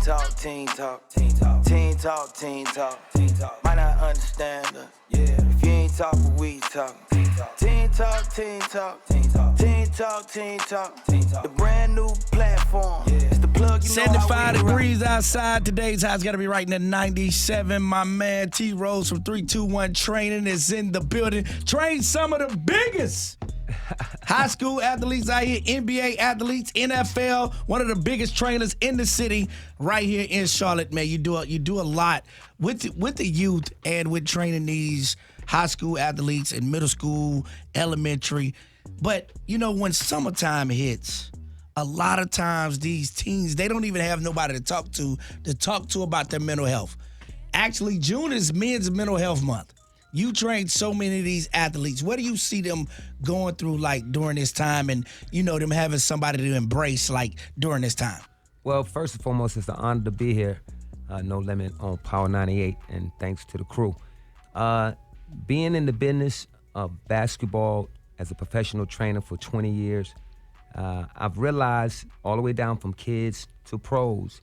talk, team talk, team talk, team talk, team talk, team talk. Might not understand her, yeah. If you ain't talk, what we talk. Team talk, team talk, team talk, team talk, team talk, team talk, team talk. The brand new platform, yeah. It's the plug. You 75 degrees outside. Today's high's got to be right in the 97. My man T Rose from 321 Training is in the building. Train some of the biggest high school athletes out here, NBA athletes, NFL, one of the biggest trainers in the city right here in Charlotte, man. You do a lot with the youth and with training these high school athletes and middle school, elementary. But, you know, when summertime hits, a lot of times these teens, they don't even have nobody to talk to about their mental health. Actually, June is Men's Mental Health Month. You train so many of these athletes. What do you see them going through like during this time and, you know, them having somebody to embrace like during this time? Well, first and foremost, it's an honor to be here. No Limit on Power 98, and thanks to the crew. Being in the business of basketball as a professional trainer for 20 years, I've realized all the way down from kids to pros,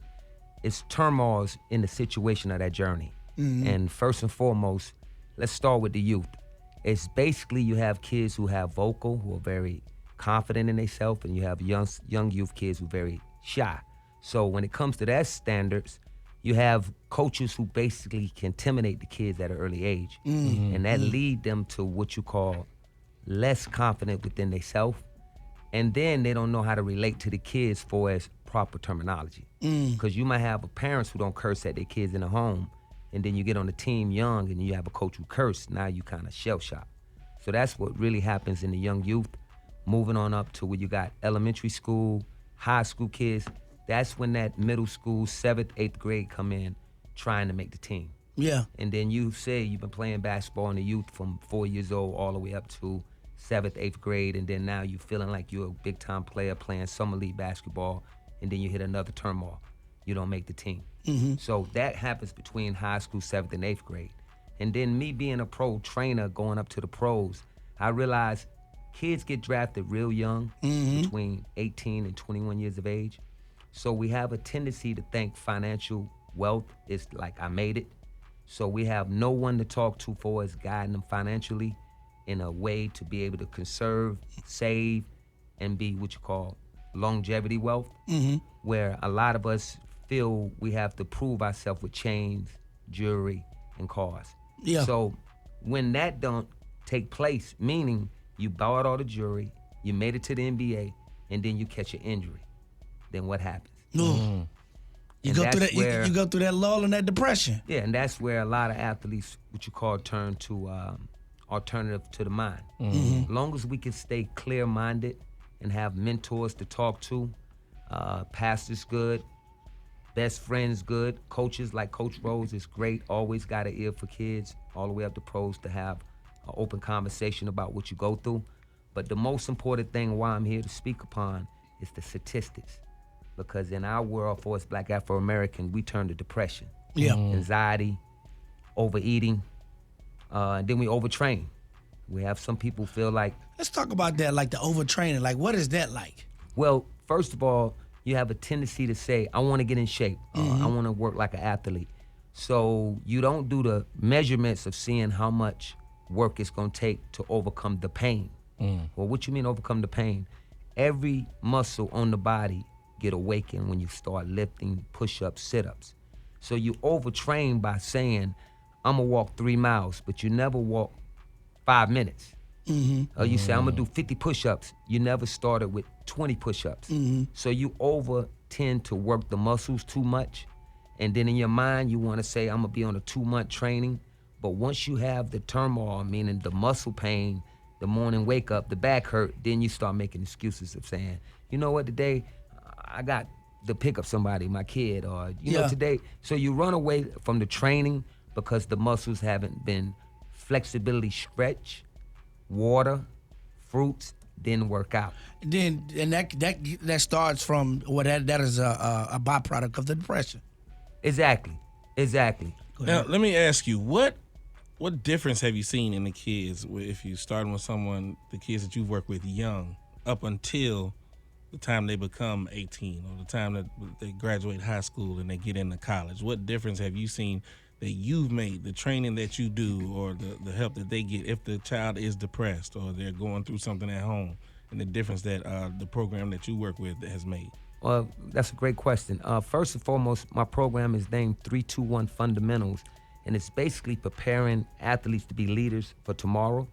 it's turmoils in the situation of that journey. Mm-hmm. And first and foremost, let's start with the youth. It's basically you have kids who have vocal, who are very confident in themselves, and you have young youth kids who are very shy. So when it comes to that standards, you have coaches who basically can intimidate the kids at an early age. Mm-hmm. And that lead them to what you call less confident within themselves. And then they don't know how to relate to the kids for as proper terminology. Because you might have parents who don't curse at their kids in the home, and then you get on the team young and you have a coach who curse, now you kind of shell-shocked. So that's what really happens in the young youth. Moving on up to where you got elementary school, high school kids, that's when that middle school, 7th, 8th grade come in trying to make the team. Yeah. And then you say you've been playing basketball in the youth from 4 years old all the way up to 7th, 8th grade, and then now you feeling like you're a big-time player playing summer league basketball, and then you hit another turmoil. You don't make the team. Mm-hmm. So that happens between high school, 7th and 8th grade. And then me being a pro trainer going up to the pros, I realized kids get drafted real young, between 18 and 21 years of age. So we have a tendency to think financial wealth is like, I made it. So we have no one to talk to for us guiding them financially in a way to be able to conserve, save, and be what you call longevity wealth, where a lot of us feel we have to prove ourselves with chains, jewelry, and cars. Yeah. So when that don't take place, meaning you bought all the jewelry, you made it to the NBA, and then you catch an injury, then what happens? You go through that. You go through that lull and that depression. Yeah, and that's where a lot of athletes, what you call, turn to alternative to the mind. As long as we can stay clear-minded and have mentors to talk to, pastors good, best friends good, coaches like Coach Rose is great, always got an ear for kids, all the way up to pros to have an open conversation about what you go through. But the most important thing why I'm here to speak upon is the statistics. Because in our world, for us Black Afro-American, we turn to depression, anxiety, overeating, and then we overtrain. We have some people feel like... Let's talk about that, like the overtraining. Like, what is that like? Well, first of all, you have a tendency to say, I want to get in shape. I want to work like an athlete. So you don't do the measurements of seeing how much work it's going to take to overcome the pain. Well, what you mean overcome the pain? Every muscle on the body get awakened when you start lifting push-ups, sit-ups. So you overtrain by saying, I'm gonna walk 3 miles, but you never walk 5 minutes. Or you say, I'm gonna do 50 push-ups. You never started with 20 push-ups. So you tend to work the muscles too much. And then in your mind, you wanna say, I'm gonna be on a 2-month training. But once you have the turmoil, meaning the muscle pain, the morning wake up, the back hurt, then you start making excuses of saying, you know what, today, I got to pick up somebody, my kid, or, you know, today. So you run away from the training because the muscles haven't been flexibility stretch, water, fruits, then work out. And that starts from that is a byproduct of the depression. Exactly. Now, let me ask you, what difference have you seen in the kids if you starting with someone, the kids that you've worked with young, up until the time they become 18 or the time that they graduate high school and they get into college? What difference have you seen that you've made, the training that you do or the help that they get if the child is depressed or they're going through something at home, and the difference that the program that you work with has made? Well, that's a great question. First and foremost, my program is named 321 Fundamentals, and it's basically preparing athletes to be leaders for tomorrow.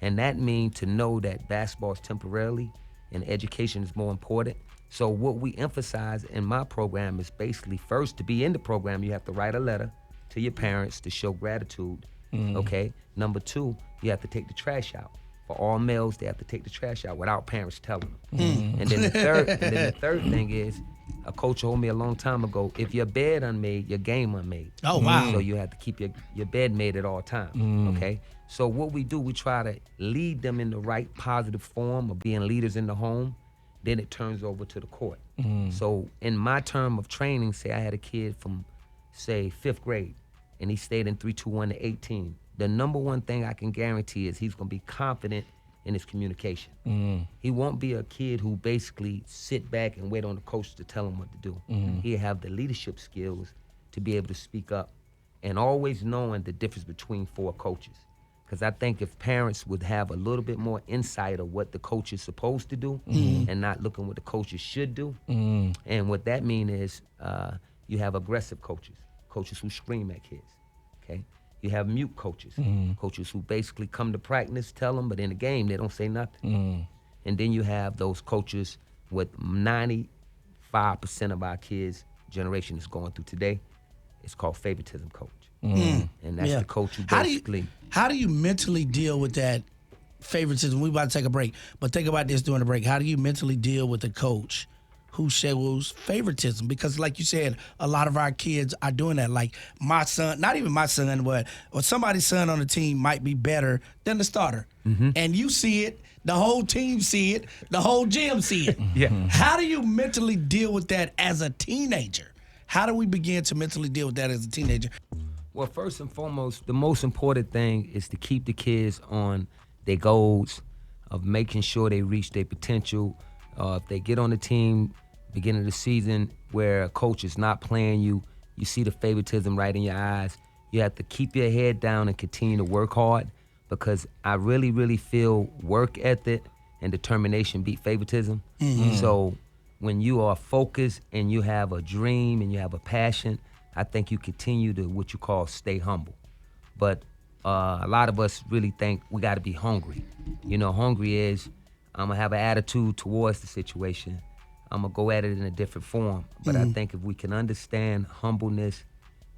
And that means to know that basketball is temporarily and education is more important. So what we emphasize in my program is basically, first, to be in the program, you have to write a letter to your parents to show gratitude, okay? Number two, you have to take the trash out. For all males, they have to take the trash out without parents telling them. And then the third thing is, a coach told me a long time ago, if your bed unmade, your game unmade. Oh, wow. So you have to keep your bed made at all times, okay? So what we do, we try to lead them in the right positive form of being leaders in the home. Then it turns over to the court. So in my term of training, say I had a kid from, say, 5th grade, and he stayed in 321 to 18. The number one thing I can guarantee is he's gonna be confident in his communication. He won't be a kid who basically sit back and wait on the coach to tell him what to do. He'll have the leadership skills to be able to speak up, and always knowing the difference between 4 coaches. Because I think if parents would have a little bit more insight of what the coach is supposed to do and not looking what the coaches should do, and what that means is you have aggressive coaches, coaches who scream at kids, okay? You have mute coaches, coaches who basically come to practice, tell them, but in the game, they don't say nothing. And then you have those coaches with 95% of our kids' generation is going through today. It's called favoritism coach. And that's the coach who basically... How do you mentally deal with that favoritism? We about to take a break, but think about this during the break. How do you mentally deal with a coach who shows favoritism? Because like you said, a lot of our kids are doing that. Like my son, not even my son, but or somebody's son on the team might be better than the starter. And you see it, the whole team see it, the whole gym see it. How do you mentally deal with that as a teenager? How do we begin to mentally deal with that as a teenager? Well, first and foremost, the most important thing is to keep the kids on their goals of making sure they reach their potential. If they get on the team beginning of the season where a coach is not playing you, you see the favoritism right in your eyes. You have to keep your head down and continue to work hard, because I really, really feel work ethic and determination beat favoritism. So when you are focused and you have a dream and you have a passion, I think you continue to what you call stay humble. But a lot of us really think we got to be hungry. You know, hungry is I'm going to have an attitude towards the situation. I'm going to go at it in a different form. But I think if we can understand humbleness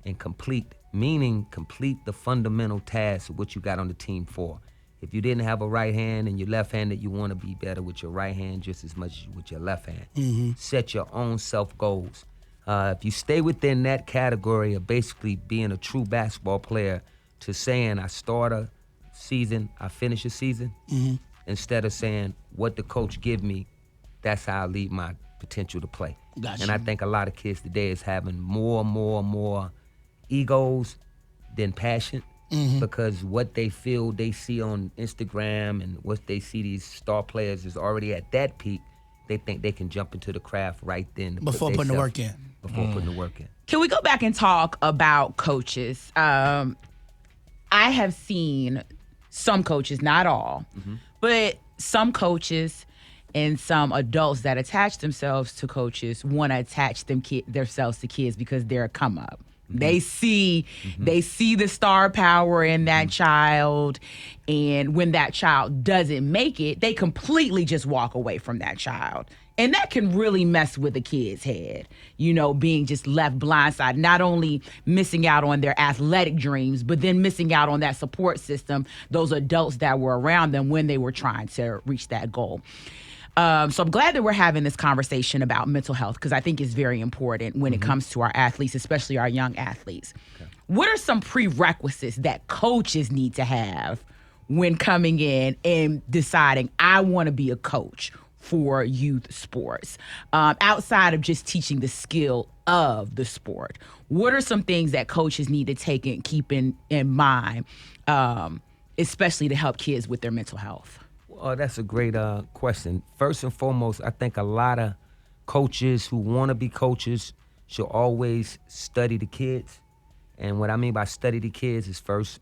and complete the fundamental task of what you got on the team for. If you didn't have a right hand and you're left-handed, you want to be better with your right hand just as much as with your left hand. Set your own self-goals. If you stay within that category of basically being a true basketball player to saying I start a season, I finish a season, instead of saying what the coach give me, that's how I lead my potential to play. Gotcha. And I think a lot of kids today is having more egos than passion, because what they feel they see on Instagram and what they see these star players is already at that peak. They think they can jump into the craft right then. Before putting the work in. Before putting the work in. Can we go back and talk about coaches? I have seen some coaches, not all, but some coaches and some adults that attach themselves to coaches want to attach themselves to kids because they're a come up. They see the star power in that child, and when that child doesn't make it, they completely just walk away from that child. And that can really mess with a kid's head, you know, being just left blindsided, not only missing out on their athletic dreams, but then missing out on that support system, those adults that were around them when they were trying to reach that goal. So I'm glad that we're having this conversation about mental health, because I think it's very important when it comes to our athletes, especially our young athletes. Okay. What are some prerequisites that coaches need to have when coming in and deciding, I want to be a coach for youth sports, outside of just teaching the skill of the sport? What are some things that coaches need to take and keep in mind, especially to help kids with their mental health? That's a great question. First and foremost, I think a lot of coaches who want to be coaches should always study the kids. And what I mean by study the kids is first,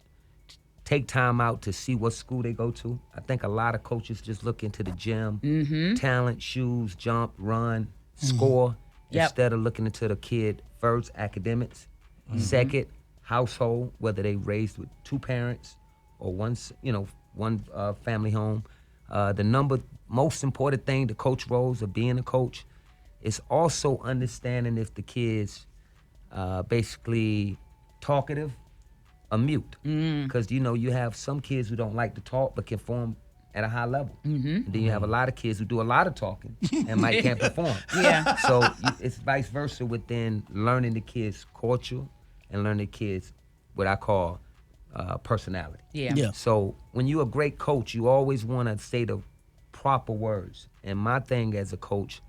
take time out to see what school they go to. I think a lot of coaches just look into the gym, talent, shoes, jump, run, score, instead of looking into the kid first, academics. Second, household, whether they raised with two parents or one family home. The most important thing, the coach roles of being a coach, is also understanding if the kids basically talkative or mute. Because, you have some kids who don't like to talk but can perform at a high level. And then you have a lot of kids who do a lot of talking and can't perform. Yeah. So it's vice versa within learning the kids' culture and learning the kids what I call personality. Yeah. So when you're a great coach, you always want to say the proper words. And my thing as a coach,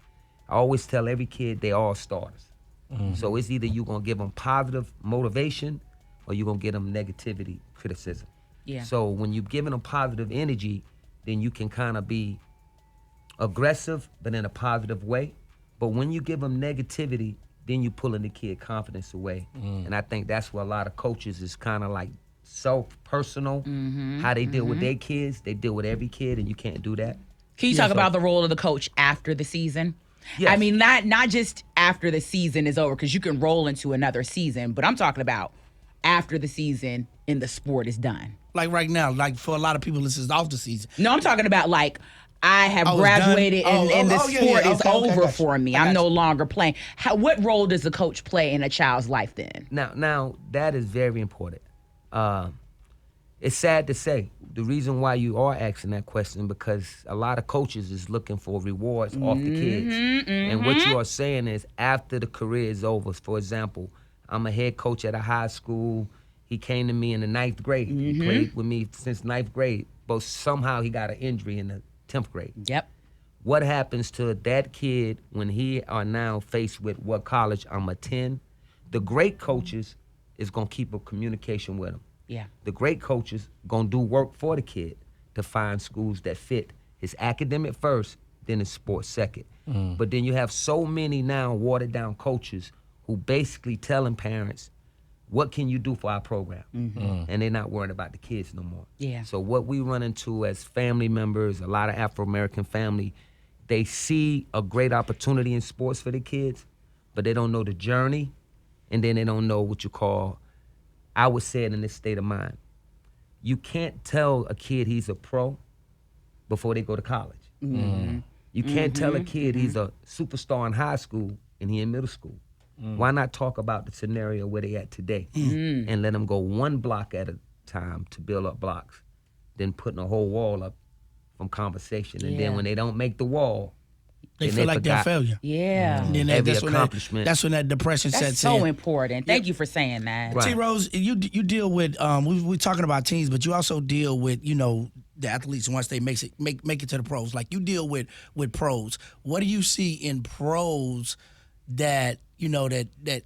I always tell every kid they all starters. So it's either you're going to give them positive motivation or you're going to give them negativity, criticism. Yeah. So when you're giving them positive energy, then you can kind of be aggressive, but in a positive way. But when you give them negativity, then you're pulling the kid confidence away. And I think that's where a lot of coaches is kind of like self-personal, how they deal with their kids. They deal with every kid, and you can't do that. Can you talk about the role of the coach after the season? Yes. I mean, not just after the season is over, because you can roll into another season, but I'm talking about after the season and the sport is done. Like right now, like for a lot of people, this is off the season. No, I'm talking about like I have it's graduated done? and the sport is Okay, over gotcha. for me. I I'm got no you. longer playing. What role does the coach play in a child's life then? Now that is very important. It's sad to say. The reason why you are asking that question, because a lot of coaches is looking for rewards off the kids. And what you are saying is after the career is over, for example, I'm a head coach at a high school. He came to me in the 9th grade. He played with me since 9th grade, but somehow he got an injury in the 10th grade. Yep. What happens to that kid when he are now faced with what college I'm attend? The great coaches is going to keep a communication with him. Yeah. The great coaches gonna do work for the kid to find schools that fit his academic first, then his sports second. But then you have so many now watered down coaches who basically telling parents, what can you do for our program? And they're not worried about the kids no more. Yeah. So what we run into as family members, a lot of Afro-American family, they see a great opportunity in sports for the kids, but they don't know the journey, and then they don't know what you call, I would say it in this state of mind. You can't tell a kid he's a pro before they go to college. You can't tell a kid he's a superstar in high school and he in middle school. Why not talk about the scenario where they at today and let them go one block at a time to build up blocks, then putting a whole wall up from conversation. And then when they don't make the wall, They then feel like they're a forgot failure. Yeah. And then every that's when accomplishment. that's when that depression That's sets so in. important. Thank you for saying that. Right. T. Rose, you deal with we're talking about teams, but you also deal with the athletes once they make it to the pros. Like you deal with pros. What do you see in pros that that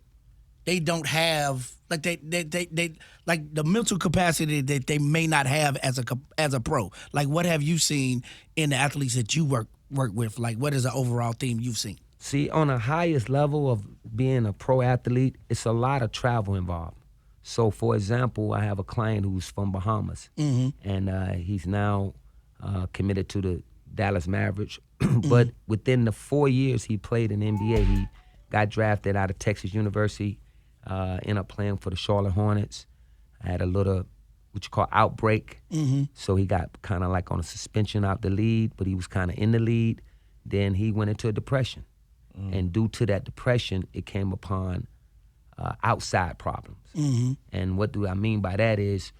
they don't have, like they like the mental capacity that they may not have as a pro? Like what have you seen in the athletes that you work with? Like what is the overall theme you've seen? See, on the highest level of being a pro athlete, it's a lot of travel involved. So, for example, I have a client who's from Bahamas, and he's now committed to the Dallas Mavericks. But within the 4 years he played in the NBA, he got drafted out of Texas University, ended up playing for the Charlotte Hornets. I had a little, what you call, outbreak. So he got kind of like on a suspension out the lead, but he was kind of in the lead. Then he went into a depression. And due to that depression, it came upon outside problems. And what do I mean by that is,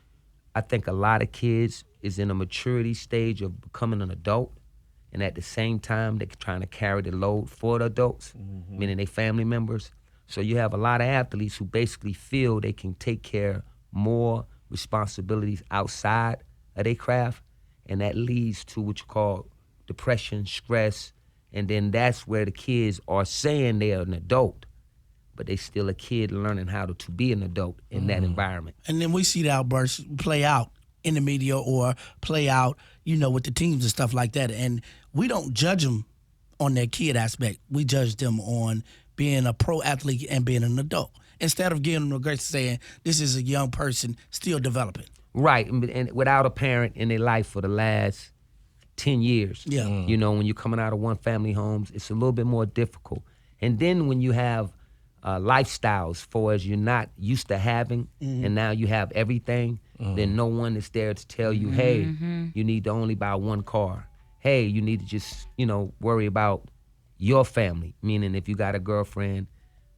I think a lot of kids is in a maturity stage of becoming an adult, and at the same time, they're trying to carry the load for the adults, meaning they family members. So you have a lot of athletes who basically feel they can take care more responsibilities outside of their craft, and that leads to what you call depression, stress, and then that's where the kids are saying they're an adult, but they still a kid learning how to be an adult in that environment. And then we see the outbursts play out in the media or play out, with the teams and stuff like that. And we don't judge them on their kid aspect. We judge them on being a pro athlete and being an adult, instead of giving them the grace saying this is a young person still developing. Right, and without a parent in their life for the last 10 years. Yeah. When you're coming out of one family homes, it's a little bit more difficult. And then when you have lifestyles for as you're not used to having, and now you have everything, then no one is there to tell you, hey, you need to only buy one car. Hey, you need to just, worry about your family, meaning if you got a girlfriend,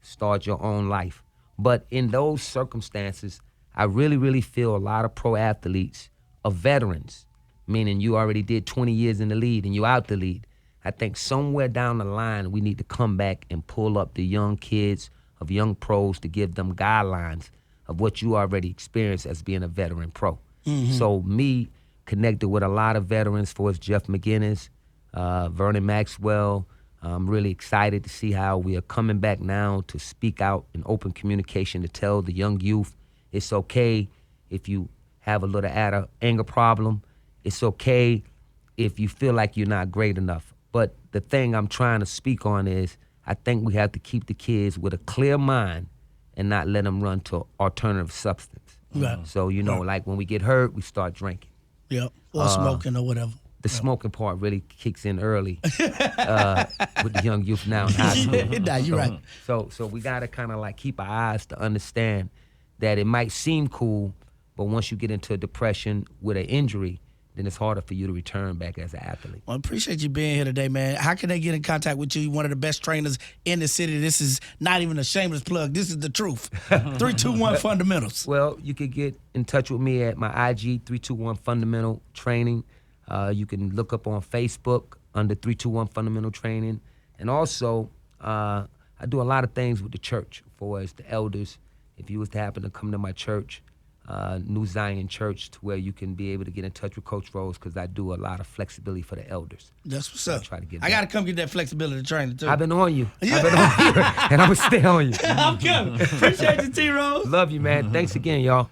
start your own life. But in those circumstances, I really, really feel a lot of pro athletes are veterans, meaning you already did 20 years in the lead and you out the lead. I think somewhere down the line, we need to come back and pull up the young kids of young pros to give them guidelines of what you already experienced as being a veteran pro. So me connected with a lot of veterans, for Jeff McGinnis, Vernon Maxwell. I'm really excited to see how we are coming back now to speak out in open communication to tell the young youth it's okay if you have a little anger problem. It's okay if you feel like you're not great enough. But the thing I'm trying to speak on is I think we have to keep the kids with a clear mind and not let them run to alternative substance. Right. So, like when we get hurt, we start drinking. Yeah, or smoking or whatever. The smoking part really kicks in early with the young youth now in high school. Nah, you're right. So we got to kind of like keep our eyes to understand that it might seem cool, but once you get into a depression with an injury, then it's harder for you to return back as an athlete. Well, I appreciate you being here today, man. How can they get in contact with you? You're one of the best trainers in the city. This is not even a shameless plug. This is the truth. 321 Fundamentals. Well, you could get in touch with me at my IG, 321 Fundamental Training. You can look up on Facebook under 321 Fundamental Training. And also, I do a lot of things with the church for as the elders. If you was to happen to come to my church, New Zion Church, to where you can be able to get in touch with Coach Rose, because I do a lot of flexibility for the elders. That's what's up. I got to come get that flexibility training, too. I've been on you. I've been on you, and I'm going to stay on you. I'm coming. Appreciate you, T-Rose. Love you, man. Thanks again, y'all.